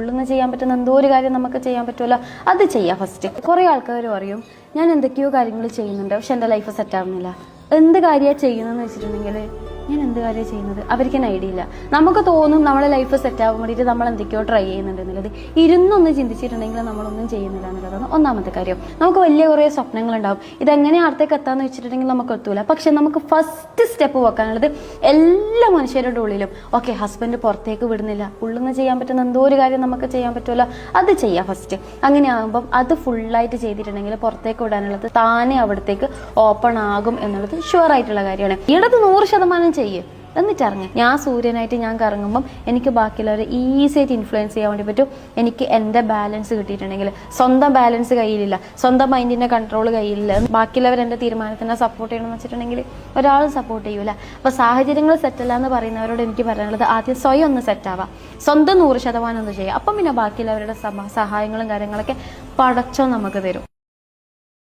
ഉള്ളൊന്ന് ചെയ്യാൻ പറ്റുന്ന എന്തോ ഒരു കാര്യം നമുക്ക് ചെയ്യാൻ പറ്റുമല്ലോ, അത് ചെയ്യാം ഫസ്റ്റ്. കുറേ ആൾക്കാർ പറയും ഞാൻ എന്തൊക്കെയോ കാര്യങ്ങൾ ചെയ്യുന്നുണ്ട് പക്ഷെ എൻ്റെ ലൈഫ് സെറ്റ് ആവുന്നില്ല. എന്ത് കാര്യമാണ് ചെയ്യുന്നതെന്ന് വെച്ചിട്ടുണ്ടെങ്കിൽ ഞാൻ എന്ത് കാര്യമാണ് ചെയ്യുന്നത് അവർക്ക് തന്നെ ഐഡിയ ഇല്ല. നമുക്ക് തോന്നും നമ്മളെ ലൈഫ് സെറ്റ് ആവാൻ വേണ്ടിയിട്ട് നമ്മൾ എന്തൊക്കെയോ ട്രൈ ചെയ്യുന്നുണ്ട് എന്നുള്ളത്. ഇരുന്നൊന്ന് ചിന്തിച്ചിട്ടുണ്ടെങ്കിൽ നമ്മളൊന്നും ചെയ്യുന്നില്ല എന്നുള്ളതാണ് ഒന്നാമത്തെ കാര്യം. നമുക്ക് വലിയ കുറേ സ്വപ്നങ്ങളുണ്ടാവും, ഇതെങ്ങനെ അടുത്തേക്ക് എത്താന്ന് വെച്ചിട്ടുണ്ടെങ്കിൽ നമുക്ക് എത്തൂല. പക്ഷെ നമുക്ക് ഫസ്റ്റ് സ്റ്റെപ്പ് വെക്കാനുള്ളത് എല്ലാ മനുഷ്യരുടെ ഉള്ളിലും ഓക്കെ ഹസ്ബൻഡ് പുറത്തേക്ക് വിടുന്നില്ല, ഉള്ളൊന്ന് ചെയ്യാൻ പറ്റുന്ന എന്തോ ഒരു കാര്യം നമുക്ക് ചെയ്യാൻ പറ്റുമല്ലോ, അത് ചെയ്യാം ഫസ്റ്റ്. അങ്ങനെ ആകുമ്പം അത് ഫുള്ളായിട്ട് ചെയ്തിട്ടുണ്ടെങ്കിൽ പുറത്തേക്ക് വിടാനുള്ളത് താനെ അവിടത്തേക്ക് ഓപ്പൺ ആകും എന്നുള്ളത് ഷുവർ ആയിട്ടുള്ള കാര്യമാണ്. ഈടത് 100% ചെയ്യ്, എന്നിട്ട് ഇറങ്ങി. ഞാൻ സൂര്യനായിട്ട് ഞാൻ കറങ്ങുമ്പം എനിക്ക് ബാക്കിയുള്ളവരെ ഈസി ആയിട്ട് ഇൻഫ്ലുവൻസ് ചെയ്യാൻ വേണ്ടി പറ്റും. എനിക്ക് എൻ്റെ ബാലൻസ് കിട്ടിയിട്ടുണ്ടെങ്കിൽ, സ്വന്തം ബാലൻസ് കയ്യിലില്ല, സ്വന്തം മൈൻഡിൻ്റെ കൺട്രോൾ കയ്യിലില്ല, ബാക്കിയുള്ളവർ എൻ്റെ തീരുമാനത്തിനെ സപ്പോർട്ട് ചെയ്യണമെന്ന് വെച്ചിട്ടുണ്ടെങ്കിൽ ഒരാളും സപ്പോർട്ട് ചെയ്യൂല. അപ്പോൾ സാഹചര്യങ്ങൾ സെറ്റല്ല എന്ന് പറയുന്നവരോട് എനിക്ക് പറയാനുള്ളത് ആദ്യം സ്വയം ഒന്ന് സെറ്റാവാം, സ്വന്തം 100% ഒന്ന് ചെയ്യുക. അപ്പം പിന്നെ ബാക്കിയുള്ളവരുടെ സഹായങ്ങളും കാര്യങ്ങളൊക്കെ പടച്ചോ നമുക്ക് തരും.